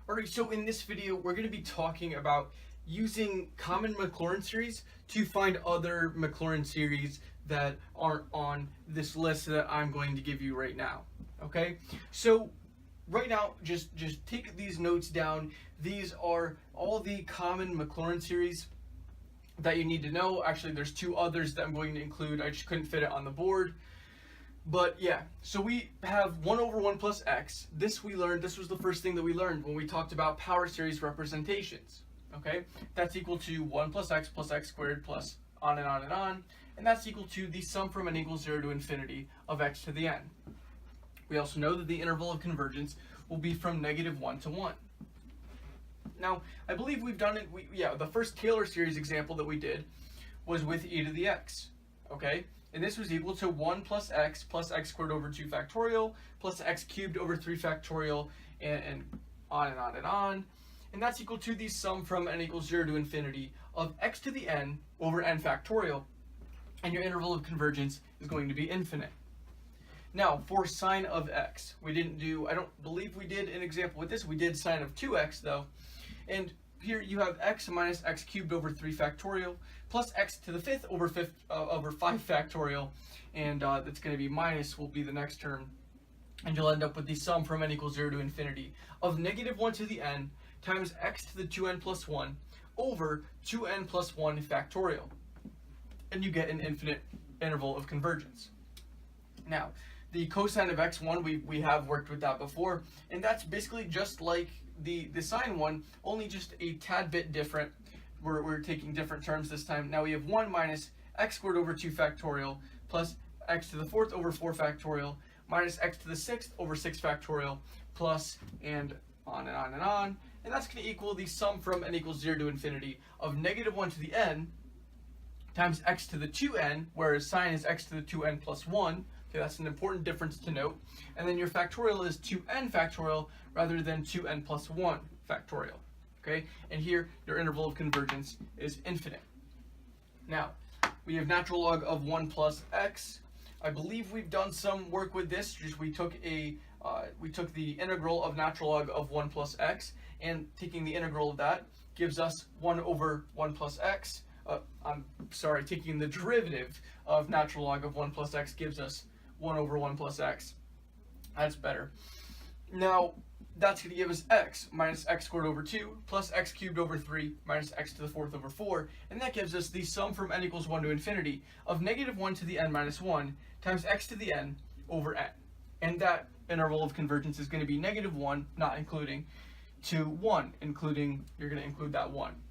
Alright, so in this video, we're going to be talking about using common Maclaurin series to find other Maclaurin series that aren't on this list that I'm going to give you right now. Okay, so right now, just take these notes down. These are all the common Maclaurin series that you need to know. Actually, there's two others that I'm going to include. I just couldn't fit it on the board. But yeah, so we have 1 over 1 plus x. This was the first thing that we learned when we talked about power series representations. Okay, that's equal to 1 plus x squared plus on and on and on. And that's equal to the sum from n equals 0 to infinity of x to the n. We also know that the interval of convergence will be from -1 to 1. Now, I believe we've done it, the first Taylor series example that we did was with e to the x, okay? And this was equal to 1 plus x squared over 2 factorial plus x cubed over 3 factorial and on and on and on. And that's equal to the sum from n equals 0 to infinity of x to the n over n factorial. And your interval of convergence is going to be infinite. Now, for sine of x, I don't believe we did an example with this. We did sine of 2x though. And here you have x minus x cubed over 3 factorial plus x to the 5th over 5 factorial. And that's going to be minus will be the next term. And you'll end up with the sum from n equals 0 to infinity of -1 to the n times x to the 2n plus 1 over 2n plus 1 factorial. And you get an infinite interval of convergence. Now, the cosine of x1, we have worked with that before, and that's basically just like the sine one, only just a tad bit different. We're taking different terms this time. Now we have 1 minus x squared over 2 factorial plus x to the 4th over 4 factorial minus x to the 6th over 6 factorial plus and on and on and on. And that's going to equal the sum from n equals 0 to infinity of -1 to the n times x to the 2n, whereas sine is x to the 2n plus 1. Okay, that's an important difference to note. And then your factorial is 2n factorial rather than 2n plus 1 factorial. Okay, and here your interval of convergence is infinite. Now, we have natural log of 1 plus x. I believe we've done some work with this. We took the integral of natural log of 1 plus x, and taking the integral of that gives us 1 over 1 plus x. Taking the derivative of natural log of 1 plus x gives us 1 over 1 plus x. That's better. Now, that's going to give us x minus x squared over 2 plus x cubed over 3 minus x to the 4th over 4. And that gives us the sum from n equals 1 to infinity of -1 to the n minus 1 times x to the n over n. And that interval of convergence is going to be -1, not including, to 1, including, you're going to include that 1.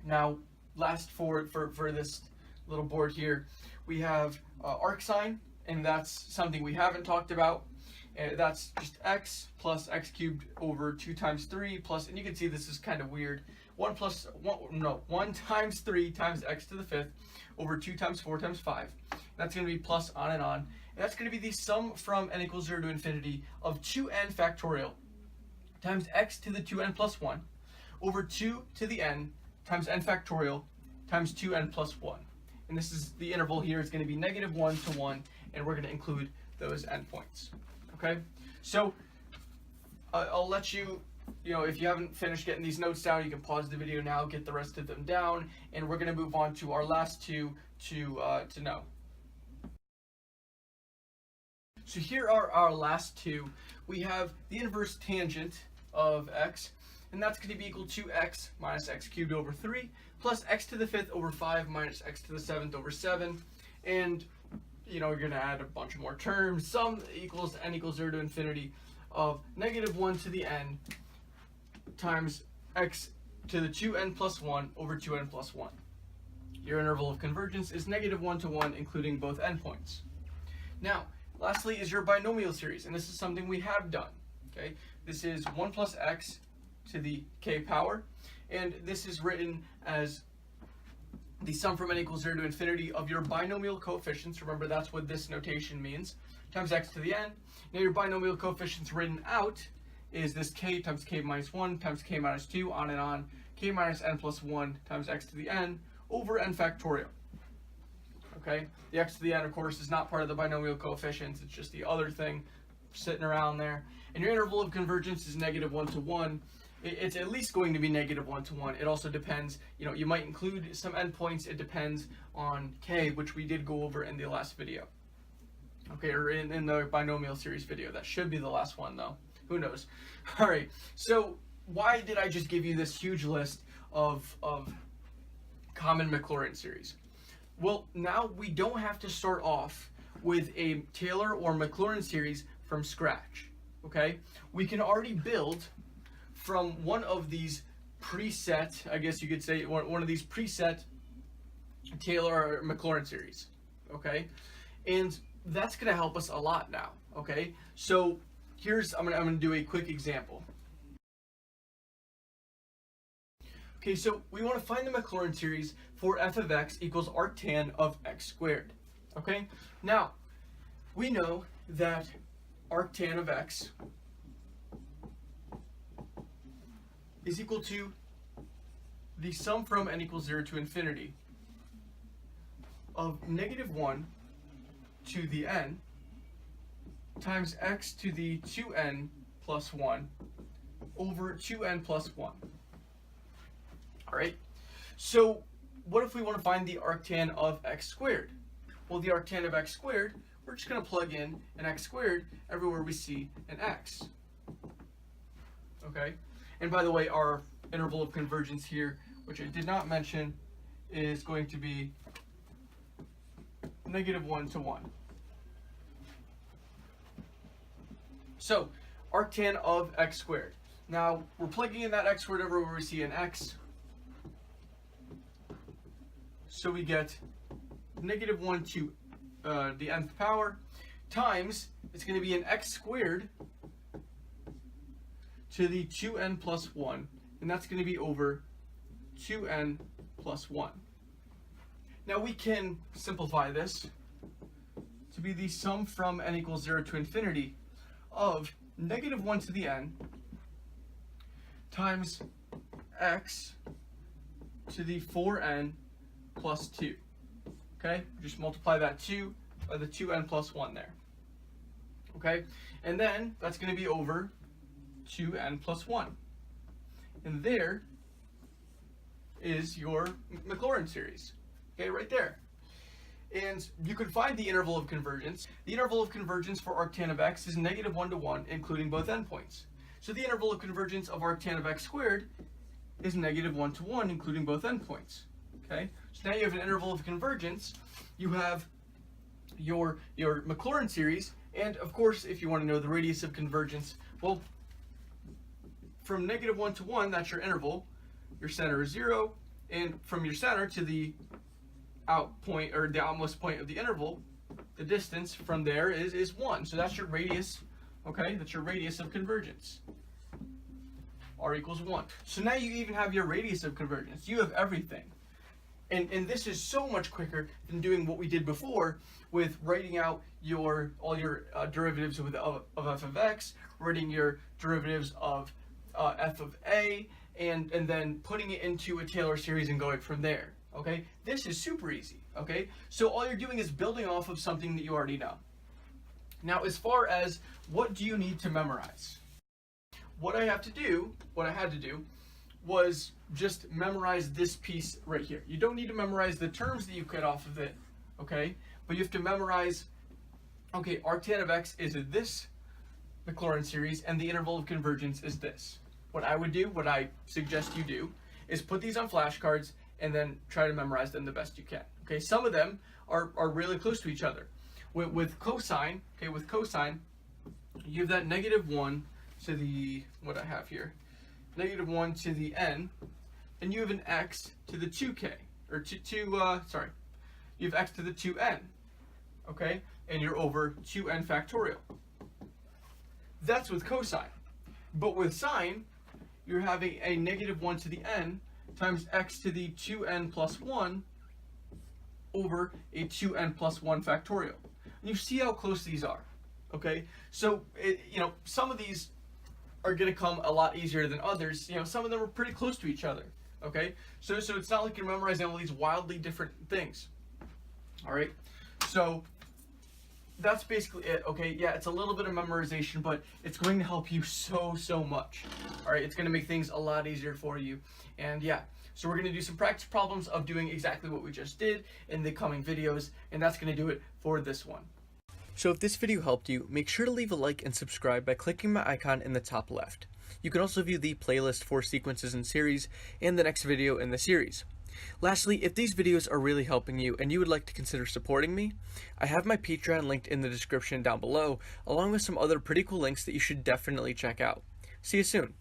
Now, last for this little board here, we have arcsine, and that's something we haven't talked about. That's just x plus x cubed over 2 times 3 plus, and you can see this is kind of weird, 1 times 3 times x to the 5th over 2 times 4 times 5. That's going to be plus on and on. And that's going to be the sum from n equals 0 to infinity of 2n factorial times x to the 2n plus 1 over 2 to the n times n factorial times 2n plus 1. And this is the interval here is going to be -1 to 1, and we're going to include those endpoints. Okay, so I'll let you, if you haven't finished getting these notes down, you can pause the video now, get the rest of them down, and we're going to move on to our last two to know. So here are our last two. We have the inverse tangent of x, and that's going to be equal to x minus x cubed over 3 plus x to the 5th over 5 minus x to the 7th over 7. And you're going to add a bunch of more terms. Sum equals n equals 0 to infinity of -1 to the n times x to the 2n plus 1 over 2n plus 1. Your interval of convergence is -1 to 1, including both endpoints. Now, lastly is your binomial series, and this is something we have done. Okay, this is 1 plus x to the k power, and this is written as the sum from n equals 0 to infinity of your binomial coefficients. Remember, that's what this notation means, times x to the n. Now your binomial coefficients written out is this k times k minus 1 times k minus 2, on and on, k minus n plus 1 times x to the n over n factorial. Okay, the x to the n, of course, is not part of the binomial coefficients. It's just the other thing sitting around there. And your interval of convergence is -1 to 1. it's at least going to be -1 to 1. It also depends, you might include some endpoints. It depends on k, which we did go over in the last video. Okay, or in the binomial series video. That should be the last one though. Who knows? All right, so why did I just give you this huge list of common Maclaurin series? Well, now we don't have to start off with a Taylor or Maclaurin series from scratch, okay? We can already build from one of these preset, I guess you could say, one of these preset Taylor or Maclaurin series, okay? And that's gonna help us a lot now, okay? So I'm gonna do a quick example. Okay, so we want to find the Maclaurin series for f of x equals arctan of x squared. Okay, now we know that arctan of x is equal to the sum from n equals 0 to infinity of -1 to the n times x to the 2n plus 1 over 2n plus 1. All right, so what if we want to find the arctan of x squared? Well, the arctan of x squared, we're just going to plug in an x squared everywhere we see an x. Okay, and by the way, our interval of convergence here, which I did not mention, is going to be -1 to 1. So, arctan of x squared. Now, we're plugging in that x squared everywhere we see an x. So we get -1 to the nth power times, it's going to be an x squared to the 2n plus 1, and that's going to be over 2n plus 1. Now we can simplify this to be the sum from n equals 0 to infinity of -1 to the n times x to the 4n plus 2. Okay, just multiply that 2 by the 2n plus 1 there. Okay, and then that's going to be over 2n plus 1. And there is your Maclaurin series. Okay, right there. And you could find the interval of convergence. The interval of convergence for arctan of x is -1 to 1, including both endpoints. So the interval of convergence of arctan of x squared is -1 to 1, including both endpoints. Okay, so now you have an interval of convergence. You have your Maclaurin series, and of course, if you want to know the radius of convergence, well, from -1 to 1, that's your interval. Your center is 0, and from your center to the out point, or the outmost point of the interval, the distance from there is 1. So that's your radius. Okay, that's your radius of convergence. R equals 1. So now you even have your radius of convergence. You have everything. And this is so much quicker than doing what we did before with writing out all your derivatives of f of x, writing your derivatives of f of a, and then putting it into a Taylor series and going from there. Okay, this is super easy. Okay, so all you're doing is building off of something that you already know. Now, as far as what do you need to memorize, what I had to do was just memorize this piece right here. You don't need to memorize the terms that you cut off of it, okay? But you have to memorize, okay, arctan of x is this Maclaurin series, and the interval of convergence is this. What I would do, what I suggest you do, is put these on flashcards and then try to memorize them the best you can. Okay, some of them are really close to each other. With cosine, okay, with cosine, you have that -1 to the, what I have here, -1 to the n, and you have an x to the 2k, or you have x to the 2n, okay, and you're over 2n factorial. That's with cosine. But with sine, you're having a -1 to the n times x to the 2n plus 1 over a 2n plus 1 factorial. And you see how close these are, okay? So, some of these are going to come a lot easier than others. Some of them are pretty close to each other, okay? So it's not like you're memorizing all these wildly different things, all right? So that's basically it, okay? Yeah, it's a little bit of memorization, but it's going to help you so much. All right, it's going to make things a lot easier for you. And yeah, so we're going to do some practice problems of doing exactly what we just did in the coming videos, and that's going to do it for this one. So if this video helped you, make sure to leave a like and subscribe by clicking my icon in the top left. You can also view the playlist for sequences and series and the next video in the series. Lastly, if these videos are really helping you and you would like to consider supporting me, I have my Patreon linked in the description down below, along with some other pretty cool links that you should definitely check out. See you soon.